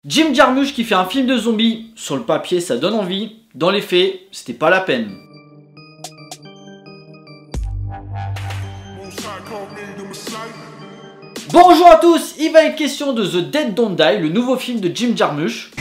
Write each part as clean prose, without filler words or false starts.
Jim Jarmusch qui fait un film de zombies, sur le papier ça donne envie, dans les faits, c'était pas la peine. Bonjour à tous, il va être question de The Dead Don't Die, le nouveau film de Jim Jarmusch.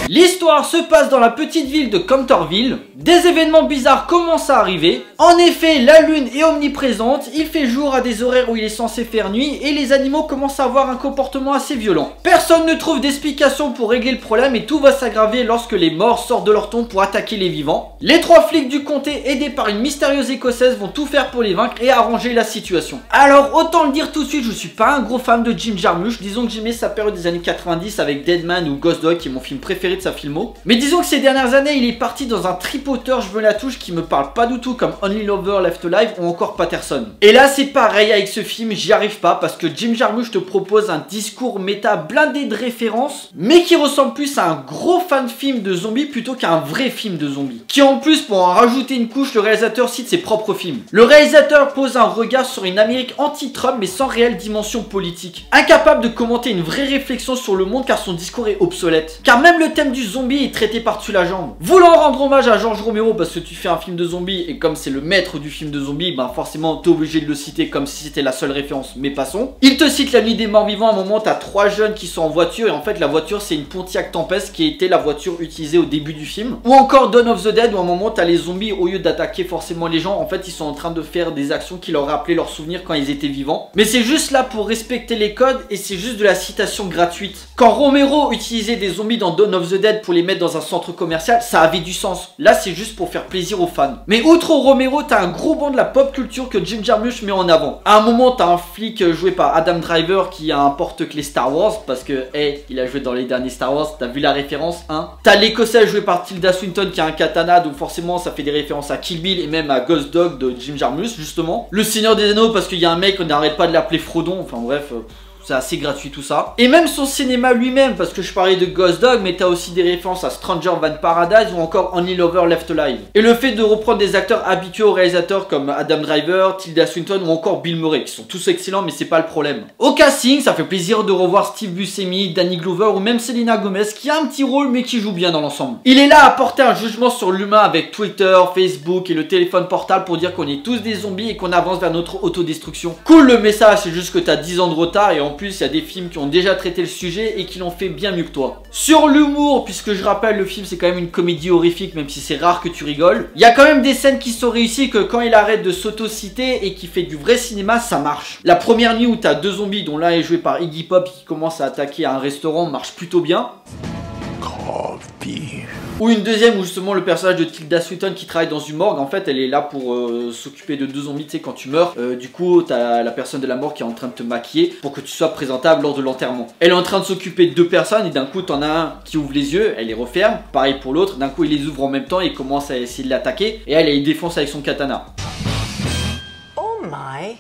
L'histoire se passe dans la petite ville de Canterville. Des événements bizarres commencent à arriver. En effet, la lune est omniprésente, il fait jour à des horaires où il est censé faire nuit et les animaux commencent à avoir un comportement assez violent. Personne ne trouve d'explication pour régler le problème et tout va s'aggraver lorsque les morts sortent de leur tombe pour attaquer les vivants. Les 3 flics du comté, aidés par une mystérieuse écossaise, vont tout faire pour les vaincre et arranger la situation. Alors autant le dire tout de suite, je suis pas un gros fan de Jim Jarmusch. Disons que j'aimais sa période des années 90 avec Deadman ou Ghost Dog qui est mon film préféré de sa filmo. Mais disons que ces dernières années il est parti dans un tripoteur je veux la touche qui me parle pas du tout, comme Only Lover Left Alive ou encore Patterson. Et là c'est pareil avec ce film, j'y arrive pas parce que Jim Jarmusch te propose un discours méta blindé de références, mais qui ressemble plus à un gros fan film de zombies plutôt qu'à un vrai film de zombies. Qui en plus, pour en rajouter une couche, le réalisateur cite ses propres films. Le réalisateur pose un regard sur une Amérique anti-Trump mais sans réelle dimension politique. Incapable de commenter une vraie réflexion sur le monde car son discours est obsolète. Car même le thème du zombie est traité par-dessus la jambe. Voulant rendre hommage à George Romero parce que tu fais un film de zombies et comme c'est le maître du film de zombies, ben forcément t'es obligé de le citer comme si c'était la seule référence, mais passons. Il te cite La Nuit des Morts Vivants, à un moment t'as 3 jeunes qui sont en voiture et en fait la voiture c'est une Pontiac Tempest qui était la voiture utilisée au début du film. Ou encore Dawn of the Dead où à un moment t'as les zombies, au lieu d'attaquer forcément les gens, en fait ils sont en train de faire des actions qui leur rappelaient leurs souvenirs quand ils étaient vivants. Mais c'est juste là pour respecter les codes et c'est juste de la citation gratuite. Quand Romero utilisait des zombies dans Dawn of the Dead pour les mettre dans un centre commercial, ça avait du sens. Là c'est juste pour faire plaisir aux fans. Mais outre Romero, t'as un gros banc de la pop culture que Jim Jarmusch met en avant. À un moment t'as un flic joué par Adam Driver qui a un porte-clés Star Wars parce que il a joué dans les derniers Star Wars, t'as vu la référence hein. T'as l'écossais joué par Tilda Swinton qui a un katana, donc forcément ça fait des références à Kill Bill et même à Ghost Dog de Jim Jarmusch justement. Le Seigneur des Anneaux parce qu'il y a un mec, on n'arrête pas de l'appeler Frodon, enfin bref. C'est assez gratuit tout ça. Et même son cinéma lui-même, parce que je parlais de Ghost Dog, mais t'as aussi des références à Stranger Than Paradise ou encore Only Lover Left Alive. Et le fait de reprendre des acteurs habitués aux réalisateurs comme Adam Driver, Tilda Swinton ou encore Bill Murray, qui sont tous excellents, mais c'est pas le problème. Au casting, ça fait plaisir de revoir Steve Buscemi, Danny Glover ou même Selena Gomez, qui a un petit rôle mais qui joue bien dans l'ensemble. Il est là à porter un jugement sur l'humain avec Twitter, Facebook et le téléphone portable pour dire qu'on est tous des zombies et qu'on avance vers notre autodestruction. Cool le message, c'est juste que t'as 10 ans de retard et en plus il y a des films qui ont déjà traité le sujet et qui l'ont fait bien mieux que toi. Sur l'humour, puisque je rappelle le film c'est quand même une comédie horrifique même si c'est rare que tu rigoles, il y a quand même des scènes qui sont réussies que quand il arrête de s'auto-citer et qui fait du vrai cinéma ça marche. La première nuit où t'as 2 zombies dont l'un est joué par Iggy Pop qui commence à attaquer un restaurant marche plutôt bien. Ou une deuxième où justement le personnage de Tilda Swinton qui travaille dans une morgue, en fait elle est là pour s'occuper de 2 zombies, tu sais quand tu meurs, du coup t'as la personne de la morgue qui est en train de te maquiller pour que tu sois présentable lors de l'enterrement. Elle est en train de s'occuper de 2 personnes et d'un coup t'en as un qui ouvre les yeux, elle les referme, pareil pour l'autre, d'un coup il les ouvre en même temps et commence à essayer de l'attaquer et elle défonce avec son katana. Oh my...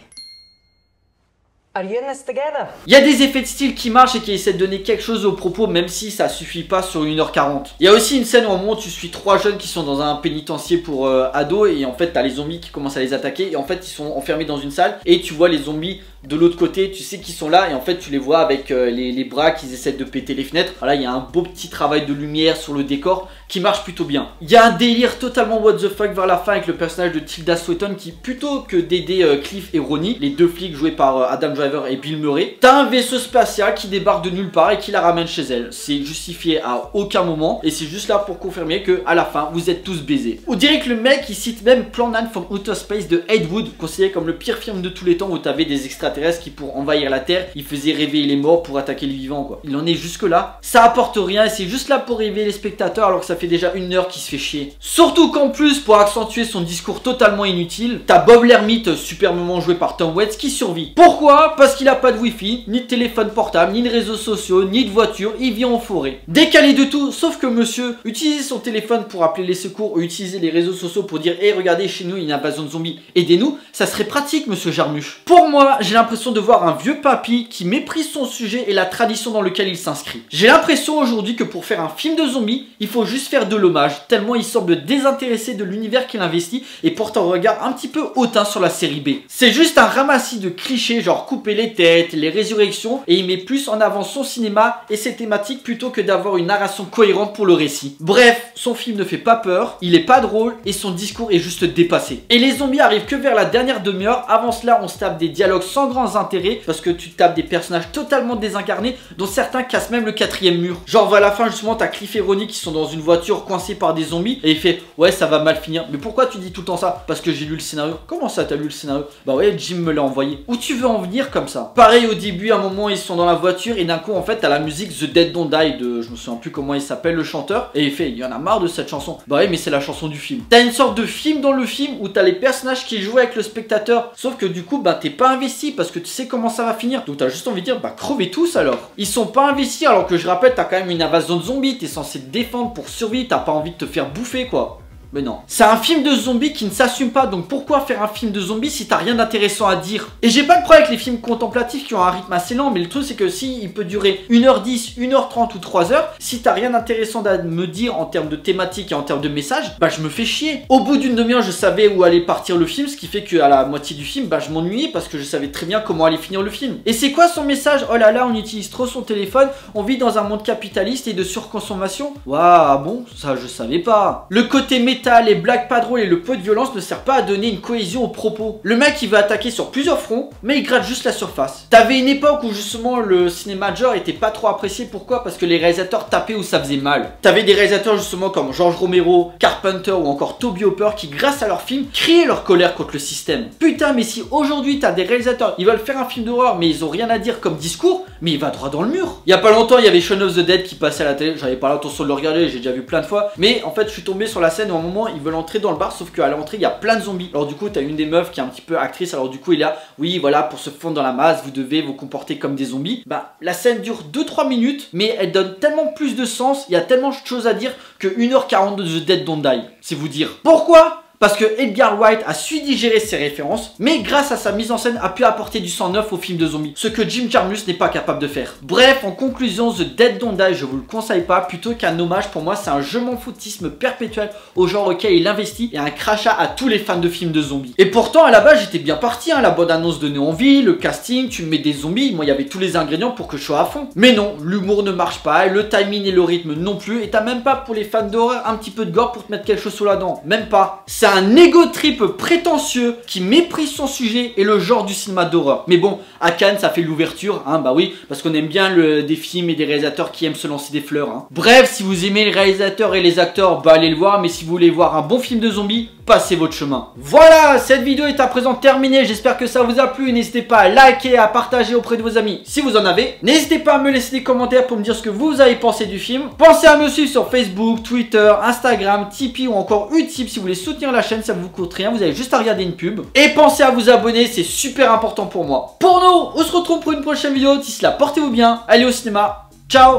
Are you in this together? Il y a des effets de style qui marchent et qui essaient de donner quelque chose au propos même si ça suffit pas sur 1h40. Il y a aussi une scène où au moment tu suis 3 jeunes qui sont dans un pénitencier pour ados et en fait t'as les zombies qui commencent à les attaquer et en fait ils sont enfermés dans une salle et tu vois les zombies de l'autre côté, tu sais qu'ils sont là et en fait tu les vois avec les bras qui essaient de péter les fenêtres. Voilà, il y a un beau petit travail de lumière sur le décor qui marche plutôt bien. Il y a un délire totalement what the fuck vers la fin avec le personnage de Tilda Swinton qui plutôt que d'aider Cliff et Ronnie, les 2 flics joués par Adam Driver et Bill Murray, t'as un vaisseau spatial qui débarque de nulle part et qui la ramène chez elle. C'est justifié à aucun moment et c'est juste là pour confirmer que à la fin vous êtes tous baisés. On dirait que le mec il cite même Plan 9 from Outer Space de Ed Wood, considéré comme le pire film de tous les temps où t'avais des extraterrestres qui pour envahir la terre, ils faisaient réveiller les morts pour attaquer les vivants quoi. Il en est jusque là, ça apporte rien et c'est juste là pour réveiller les spectateurs alors que ça fait déjà 1 heure qu'il se fait chier. Surtout qu'en plus pour accentuer son discours totalement inutile, t'as Bob l'ermite superbement joué par Tom Waits qui survit. Pourquoi? Pourquoi? Parce qu'il a pas de wifi, ni de téléphone portable, ni de réseaux sociaux, ni de voiture, il vit en forêt. Décalé de tout, sauf que monsieur utilise son téléphone pour appeler les secours ou utiliser les réseaux sociaux pour dire hey, regardez chez nous il y a une invasion de zombies, aidez-nous, ça serait pratique monsieur Jarmuche. Pour moi, j'ai l'impression de voir un vieux papy qui méprise son sujet et la tradition dans laquelle il s'inscrit. J'ai l'impression aujourd'hui que pour faire un film de zombies, il faut juste faire de l'hommage, tellement il semble désintéressé de l'univers qu'il investit et porte un regard un petit peu hautain sur la série B. C'est juste un ramassis de clichés genre couper les têtes, les résurrections, et il met plus en avant son cinéma et ses thématiques plutôt que d'avoir une narration cohérente pour le récit. Bref, son film ne fait pas peur, il est pas drôle et son discours est juste dépassé. Et les zombies arrivent que vers la dernière demi-heure, avant cela on se tape des dialogues sans grand intérêt parce que tu tapes des personnages totalement désincarnés dont certains cassent même le 4e mur. Genre à la fin justement t'as Cliff et Ronnie qui sont dans une voiture coincés par des zombies et il fait ouais ça va mal finir. Mais pourquoi tu dis tout le temps ça? Parce que j'ai lu le scénario. Comment ça t'as lu le scénario? Bah ouais Jim me l'a envoyé. Où tu veux en venir comme ça? Pareil au début à un moment ils sont dans la voiture et d'un coup en fait t'as la musique The Dead Don't Die de je me souviens plus comment il s'appelle le chanteur et il fait il y en a marre de cette chanson. Bah ouais mais c'est la chanson du film. T'as une sorte de film dans le film où t'as les personnages qui jouent avec le spectateur sauf que du coup bah t'es pas investi parce que tu sais comment ça va finir. Donc t'as juste envie de dire bah crevez tous alors. Ils sont pas investis alors que je rappelle t'as quand même une invasion de zombies, t'es censé te défendre pour survivre, t'as pas envie de te faire bouffer quoi. Mais non. C'est un film de zombies qui ne s'assume pas, donc pourquoi faire un film de zombies si t'as rien d'intéressant à dire? Et j'ai pas de problème avec les films contemplatifs qui ont un rythme assez lent, mais le truc c'est que si il peut durer 1h10, 1h30 ou 3h, si t'as rien d'intéressant à me dire en termes de thématique et en termes de message, bah je me fais chier. Au bout d'une demi-heure, je savais où allait partir le film, ce qui fait qu'à la moitié du film, bah je m'ennuyais parce que je savais très bien comment allait finir le film. Et c'est quoi son message? Oh là là, on utilise trop son téléphone, on vit dans un monde capitaliste et de surconsommation. Waouh, bon, ça je savais pas. Le côté métal, les blagues pas drôles et le peu de violence ne sert pas à donner une cohésion au propos. Le mec il va attaquer sur plusieurs fronts, mais il gratte juste la surface. T'avais une époque où justement le cinéma genre était pas trop apprécié, pourquoi? Parce que les réalisateurs tapaient où ça faisait mal. T'avais des réalisateurs justement comme George Romero, Carpenter ou encore Toby Hooper qui grâce à leurs films criaient leur colère contre le système. Putain mais si aujourd'hui t'as des réalisateurs, ils veulent faire un film d'horreur mais ils ont rien à dire comme discours, mais il va droit dans le mur. Il y a pas longtemps il y avait Shaun of the Dead qui passait à la télé, j'avais pas l'intention de le regarder, j'ai déjà vu plein de fois, mais en fait je suis tombé sur la scène où à un moment ils veulent entrer dans le bar sauf qu'à l'entrée il y a plein de zombies. Alors du coup t'as une des meufs qui est un petit peu actrice, alors du coup il est là, oui voilà pour se fondre dans la masse vous devez vous comporter comme des zombies. Bah la scène dure 2-3 minutes mais elle donne tellement plus de sens, il y a tellement de choses à dire que 1h40 de The Dead Don't Die. C'est vous dire pourquoi? Parce que Edgar Wright a su digérer ses références, mais grâce à sa mise en scène a pu apporter du sang neuf au film de zombies, ce que Jim Jarmusch n'est pas capable de faire. Bref, en conclusion, The Dead Don't Die, je vous le conseille pas, plutôt qu'un hommage, pour moi c'est un je m'en foutisme perpétuel au genre auquel il investit et un crachat à tous les fans de films de zombies. Et pourtant à la base j'étais bien parti, hein, la bonne annonce donnée envie, le casting, tu me mets des zombies, moi il y avait tous les ingrédients pour que je sois à fond. Mais non, l'humour ne marche pas, le timing et le rythme non plus, et t'as même pas pour les fans d'horreur un petit peu de gore pour te mettre quelque chose sous la dent, même pas. C'est un égo trip prétentieux qui méprise son sujet et le genre du cinéma d'horreur. Mais bon, à Cannes ça fait l'ouverture, hein, bah oui, parce qu'on aime bien des films et des réalisateurs qui aiment se lancer des fleurs, hein. Bref, si vous aimez les réalisateurs et les acteurs, bah allez le voir, mais si vous voulez voir un bon film de zombies, passez votre chemin. Voilà, cette vidéo est à présent terminée, j'espère que ça vous a plu, n'hésitez pas à liker, à partager auprès de vos amis si vous en avez. N'hésitez pas à me laisser des commentaires pour me dire ce que vous avez pensé du film. Pensez à me suivre sur Facebook, Twitter, Instagram, Tipeee ou encore Utip si vous voulez soutenir la chaîne, ça vous coûte rien, vous avez juste à regarder une pub. Et pensez à vous abonner, c'est super important pour moi. Pour nous, on se retrouve pour une prochaine vidéo, d'ici là, portez-vous bien, allez au cinéma, ciao.